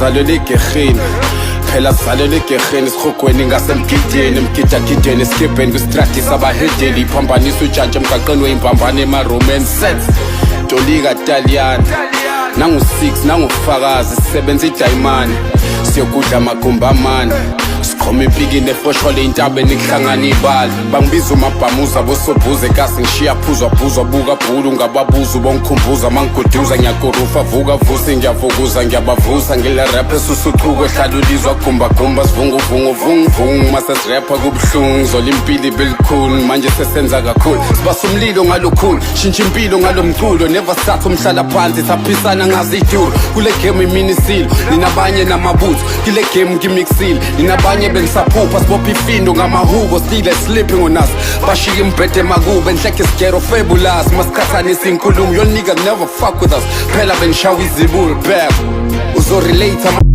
Zalele gerhini phela zalele gerhini sihogweni ngasemgideni emgidagideni eskibheni kwistrati sabahedeli iphambanisa ujantshi emgaqeni weyimbambane ema-Roman sets Tolika Taliyani nangu-6 nangufakazi sisebenza idayimani siyogudla amagumba amani siqhoma impikini efoshole intabeni kuhlangana ibala bangibiza umabhamuza bosobhuze kasi ngishiya phuzwa buka bhulu ngababuza ubongikhumbuza mangiguduza ngiyakorufa vuka vusi ngiyavukuza ngiyabavusa ngile rap esusuchuko ehlalulizwa gumbagumba sivunguvungu masesirapha kubuhlungu zola impilo ibilikhulu manje sesenza kakhulu sibasa umlilo ngalokhulu shintsha impilo ngalo mculo never start umhlala phansi saphisana ngaziduru kule game iminisilo ninabanye namabutho kule game ngimixile ninabanye bengisaphupha sibopha ifindo ngamahubo still sleeping on us bashika imbhede makube nhleke sigero fabulous masikhathanisa inkulumo your nigga never fuck with us phela bengishawa izibulo back uzorelate